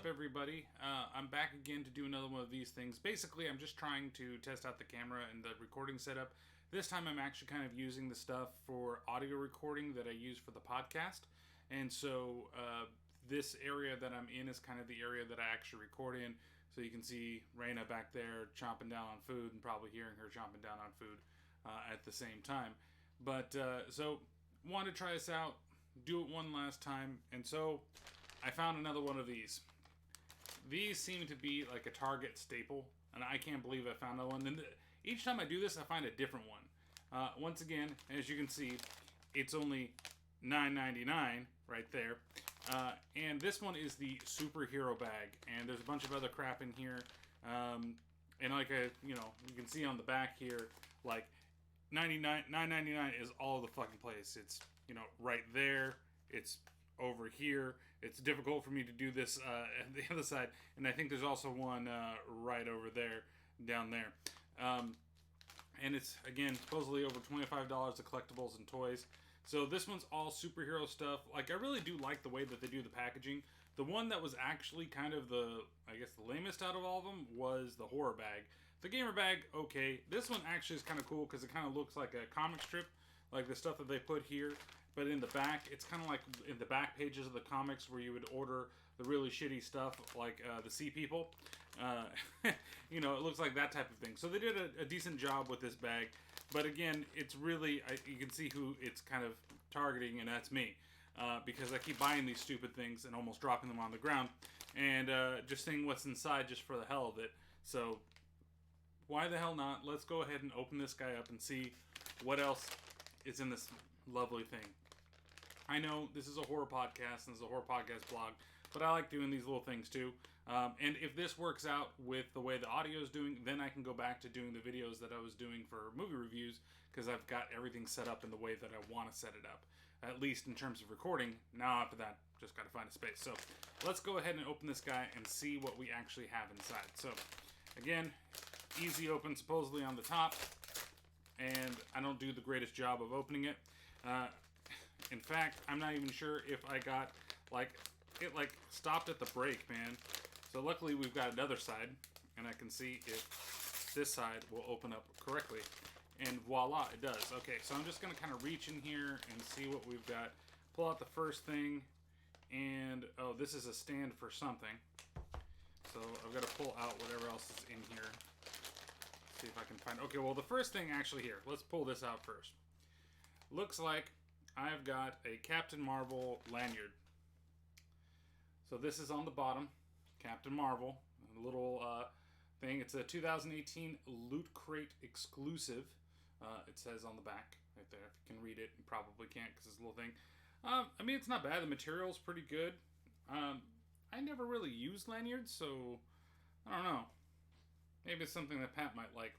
everybody? I'm back again to do another one of these things. Basically, I'm just trying to test out the camera and the recording setup. This time I'm actually kind of using the stuff for audio recording that I use for the podcast. And so this area that I'm in is kind of the area that I actually record in. So you can see Raina back there chomping down on food and probably hearing her chomping down on food at the same time. But so wanted to try this out, do it one last time. And so I found another one of these. These seem to be like a Target staple, and I can't believe I found another one. And each time I do this, I find a different one. Once again, as you can see, it's only $9.99 right there. And this one is the superhero bag, and there's a bunch of other crap in here. And like you can see on the back here, like $9.99 is all over the fucking place. It's right there. It's over here. It's difficult for me to do this at the other side, and I think there's also one right over there, down there. And it's, again, supposedly over $25 of collectibles and toys. So this one's all superhero stuff. Like, I really do like the way that they do the packaging. The one that was actually kind of the lamest out of all of them was the horror bag. The gamer bag, okay. This one actually is kind of cool because it kind of looks like a comic strip, like the stuff that they put here. But in the back, it's kind of like in the back pages of the comics where you would order the really shitty stuff, like the Sea People. It looks like that type of thing. So they did a decent job with this bag. But again, it's really, you can see who it's kind of targeting, and that's me. Because I keep buying these stupid things and almost dropping them on the ground. And just seeing what's inside just for the hell of it. So why the hell not? Let's go ahead and open this guy up and see what else is in this lovely thing. I know this is a horror podcast and this is a horror podcast blog, but I like doing these little things too. And if this works out with the way the audio is doing, then I can go back to doing the videos that I was doing for movie reviews, because I've got everything set up in the way that I want to set it up, at least in terms of recording. Now after that, just got to find a space. So let's go ahead and open this guy and see what we actually have inside. So again, easy open supposedly on the top, and I don't do the greatest job of opening it. In fact, I'm not even sure if I got, it stopped at the break, man. So luckily we've got another side, and I can see if this side will open up correctly. And voila, it does. Okay, so I'm just going to kind of reach in here and see what we've got. Pull out the first thing, and, oh, this is a stand for something. So I've got to pull out whatever else is in here. See if I can find, okay, well, the first thing actually here, let's pull this out first. Looks like I've got a Captain Marvel lanyard. So this is on the bottom, Captain Marvel, a little thing. It's a 2018 Loot Crate exclusive. It says on the back right there. If you can read it, you probably can't because it's a little thing. I mean, it's not bad. The material's pretty good. I never really used lanyards, so I don't know. Maybe it's something that Pat might like,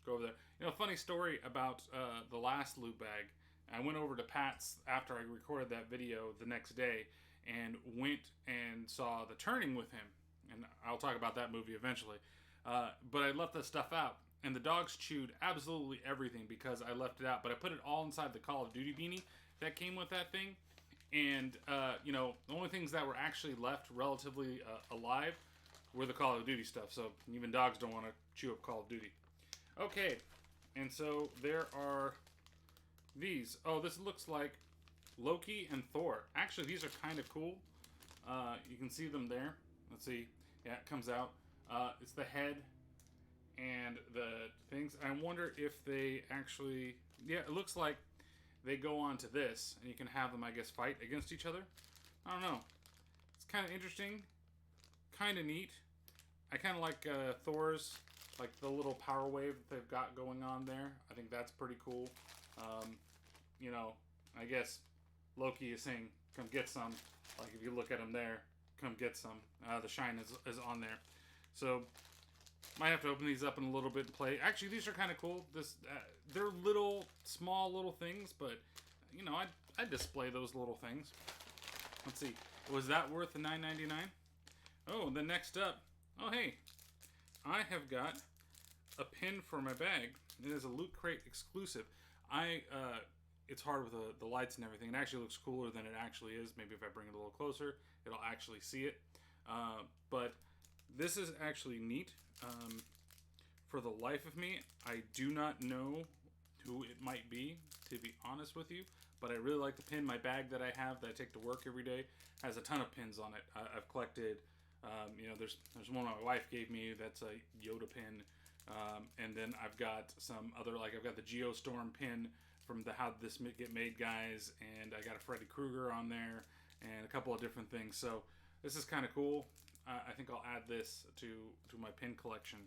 go over there. Funny story about the last loot bag. I went over to Pat's after I recorded that video the next day and went and saw The Turning with him. And I'll talk about that movie eventually. But I left the stuff out. And the dogs chewed absolutely everything because I left it out. But I put it all inside the Call of Duty beanie that came with that thing. And, the only things that were actually left relatively alive were the Call of Duty stuff. So even dogs don't want to chew up Call of Duty. Okay. And so there are these. Oh, this looks like Loki and Thor. Actually, these are kind of cool. You can see them there. Let's see. Yeah, it comes out. It's the head and the things. I wonder if they actually... Yeah, it looks like they go on to this, and you can have them, I guess, fight against each other. I don't know. It's kind of interesting. Kind of neat. I kind of like Thor's, like the little power wave that they've got going on there. I think that's pretty cool. I guess Loki is saying, come get some. Like, if you look at him there, come get some. The shine is on there. So, might have to open these up in a little bit and play. Actually, these are kind of cool. They're small little things, but, I'd display those little things. Let's see. Was that worth the $9.99? Oh, then next up. Oh, hey. I have got a pin for my bag. It is a Loot Crate exclusive. It's hard with the lights and everything. It actually looks cooler than it actually is. Maybe if I bring it a little closer, it'll actually see it. But this is actually neat. For the life of me, I do not know who it might be, to be honest with you. But I really like the pin. My bag that I have that I take to work every day has a ton of pins on it. I've collected, there's one my wife gave me that's a Yoda pin. And then I've got some other, like I've got the Geostorm pin from the How This Get Made guys, and I got a Freddy Krueger on there, and a couple of different things. So this is kind of cool. I think I'll add this to my pin collection.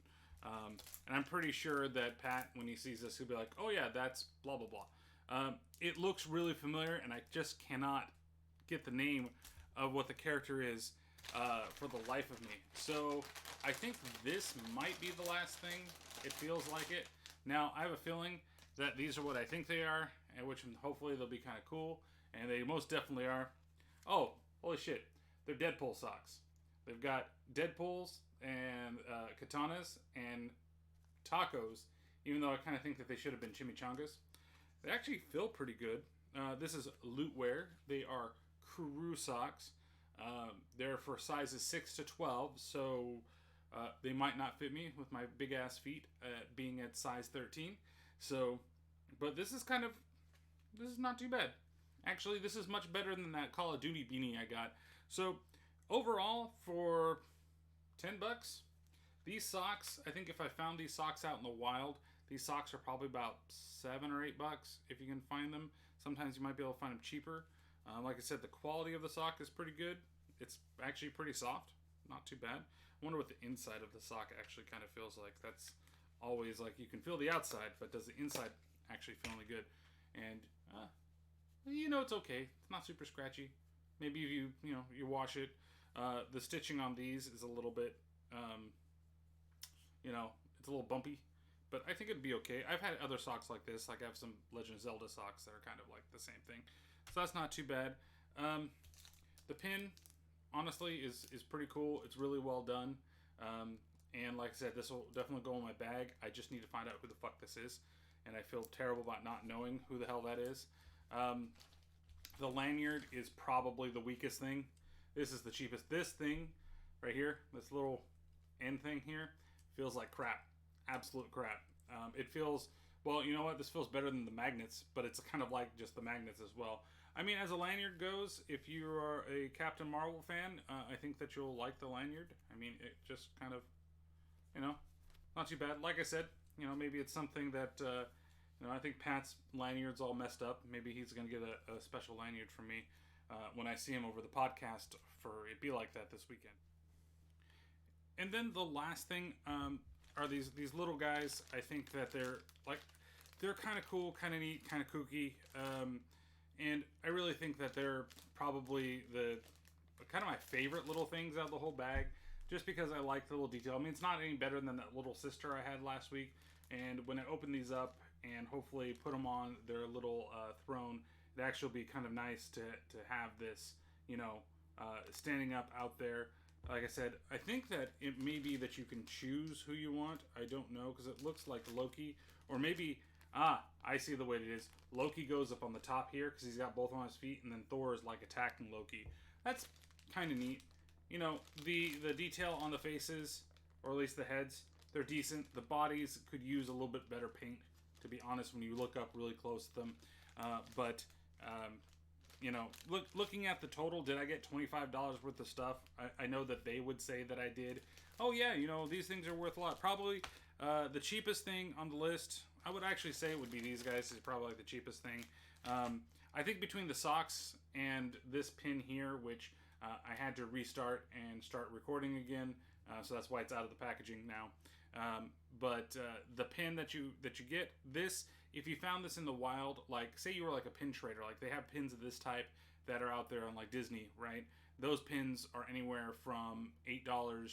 And I'm pretty sure that Pat, when he sees this, he'll be like, oh yeah, that's blah, blah, blah. It looks really familiar, and I just cannot get the name of what the character is for the life of me. So I think this might be the last thing. It feels like it. Now, I have a feeling that these are what I think they are, and which hopefully they'll be kind of cool, and they most definitely are. Oh, holy shit. They're Deadpool socks. They've got Deadpools and katanas and tacos, even though I kind of think that they should have been chimichangas. They actually feel pretty good. This is Lootwear. They are crew socks. They're for sizes 6 to 12, so they might not fit me with my big ass feet being at size 13. So, but this is not too bad. Actually, this is much better than that Call of Duty beanie I got. So, overall, for $10, these socks, I think if I found these socks out in the wild, these socks are probably about $7 or $8 if you can find them. Sometimes you might be able to find them cheaper. Like I said, the quality of the sock is pretty good. It's actually pretty soft. Not too bad. I wonder what the inside of the sock actually kind of feels like. That's always like, you can feel the outside, but does the inside actually feel any good? And, it's okay. It's not super scratchy. Maybe if you wash it. The stitching on these is a little bit, it's a little bumpy. But I think it'd be okay. I've had other socks like this. Like I have some Legend of Zelda socks that are kind of like the same thing. So that's not too bad. The pin, honestly, is pretty cool. It's really well done. And like I said, this will definitely go in my bag. I just need to find out who the fuck this is. And I feel terrible about not knowing who the hell that is. The lanyard is probably the weakest thing. This is the cheapest. This thing right here, this little end thing here, feels like crap. Absolute crap. It feels, well, you know what? This feels better than the magnets, but it's kind of like just the magnets as well. I mean, as a lanyard goes, if you are a Captain Marvel fan, I think that you'll like the lanyard. I mean, it just kind of, not too bad. Like I said, maybe it's something that, I think Pat's lanyard's all messed up. Maybe he's going to get a special lanyard from me when I see him over the podcast for It Be Like That this weekend. And then the last thing are these little guys. I think that they're kind of cool, kind of neat, kind of kooky. And I really think that they're probably the kind of my favorite little things out of the whole bag, just because I like the little detail. I mean, it's not any better than that little sister I had last week. And when I open these up and hopefully put them on their little throne, it actually will be kind of nice to have this, standing up out there. Like I said, I think that it may be that you can choose who you want. I don't know, because it looks like Loki. Or maybe, I see the way it is. Loki goes up on the top here, because he's got both on his feet, and then Thor is like attacking Loki. That's kind of neat. The detail on the faces, or at least the heads, they're decent. The bodies could use a little bit better paint, to be honest, when you look up really close to them. Looking at the total, did I get $25 worth of stuff? I know that they would say that I did. Oh yeah, these things are worth a lot. Probably the cheapest thing on the list, I would actually say it would be these guys. Is probably like the cheapest thing. I think between the socks and this pin here, which I had to restart and start recording again, so that's why it's out of the packaging now. But the pin that you get, this, if you found this in the wild, like say you were like a pin trader, like they have pins of this type that are out there on like Disney, right? Those pins are anywhere from $8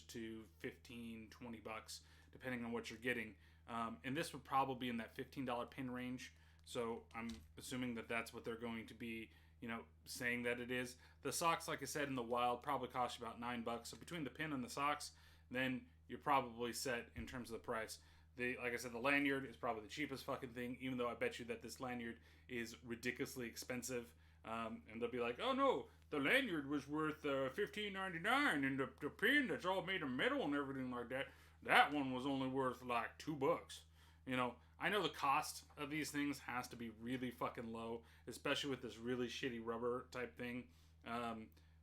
to $15, $20, depending on what you're getting. And this would probably be in that $15 pin range. So I'm assuming that that's what they're going to be, saying that it is. The socks, like I said, in the wild probably cost you about $9. So between the pin and the socks, then you're probably set in terms of the price. Like I said, the lanyard is probably the cheapest fucking thing, even though I bet you that this lanyard is ridiculously expensive. And they'll be like, oh no, the lanyard was worth $15.99, and the pin that's all made of metal and everything like that, that one was only worth like $2. You know, I know the cost of these things has to be really fucking low, especially with this really shitty rubber type thing.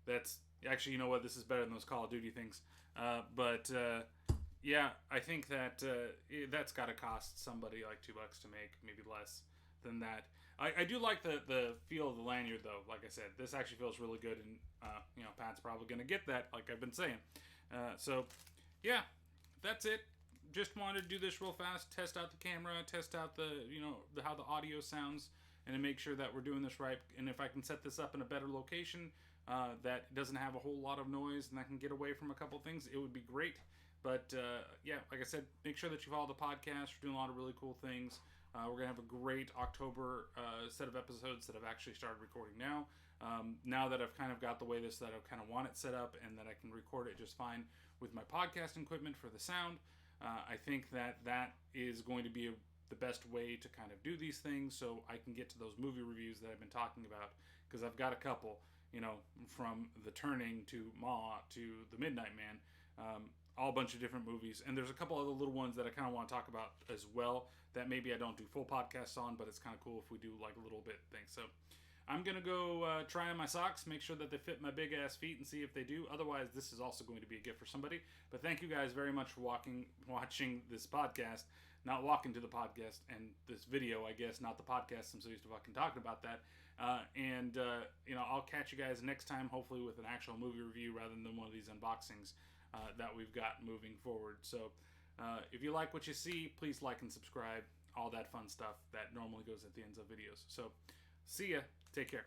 That's actually, you know what, this is better than those Call of Duty things. Yeah, I think that that's got to cost somebody like $2 to make, maybe less than that. I do like the feel of the lanyard, though. Like I said, this actually feels really good, and you know, Pat's probably gonna get that, like I've been saying. So, yeah, that's it. Just wanted to do this real fast, test out the camera, test out how the audio sounds, and to make sure that we're doing this right. And if I can set this up in a better location that doesn't have a whole lot of noise and I can get away from a couple things, it would be great. But yeah, like I said, make sure that you follow the podcast. We're doing a lot of really cool things. We're going to have a great October set of episodes that I've actually started recording now. Now that I've kind of got the way that I kind of want it set up, and that I can record it just fine with my podcasting equipment for the sound, I think that is going to be the best way to kind of do these things, so I can get to those movie reviews that I've been talking about, because I've got a couple, you know, from The Turning to Ma to The Midnight Man, all a bunch of different movies, and there's a couple other little ones that I kind of want to talk about as well that maybe I don't do full podcasts on, but it's kind of cool if we do like a little bit thing. So I'm gonna go try on my socks, make sure that they fit my big ass feet, and see if they do. Otherwise, this is also going to be a gift for somebody. But thank you guys very much for watching this podcast, not walking to the podcast, and this video, I guess, not the podcast. I'm so used to fucking talking about that. You know, I'll catch you guys next time, hopefully with an actual movie review rather than one of these unboxings that we've got moving forward. So if you like what you see, please like and subscribe, all that fun stuff that normally goes at the ends of videos. So see ya. Take care.